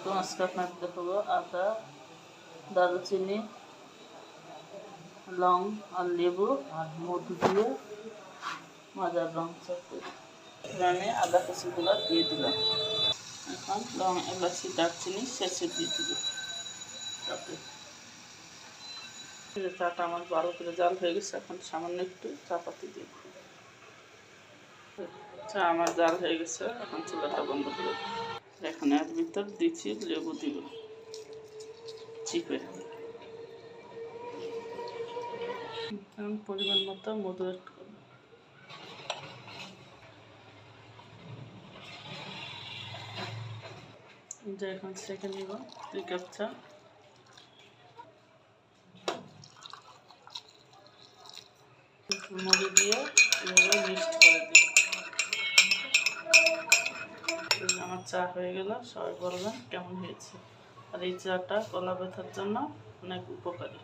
আসসালামাইকুম। আজকে আপনাদের দেখাবো আদা, দারুচিনি, লং আর লেবু আর মধু দিয়ে মজার রং চটকে আমি আদা কুচিগুলো দিয়ে দিলাম। এখন লং, এলাচি, দারচিনি শেষে দিয়ে দিব। চাটা আমার ভালো করে জাল হয়ে গেছে। এখন সামান্য একটু চা পাতি দিয়ে দিব। চা আমার জাল হয়ে গেছে। এখন চুলাটা বন্ধ করে দিব। এখন এর ভিতর দিচ্ছি লেবু দিব চিপে। পরিমাণ মতো মধু অ্যাড করব। যে এখন সেকে নিব 2 কাপ চা। মধু দিয়ে এভাবে মিক্সড করে দিব। আমার চা হয়ে গেল। সবাই বলবেন কেমন হয়েছে। আর এই চাটা গলা ব্যথার জন্য অনেক উপকারী।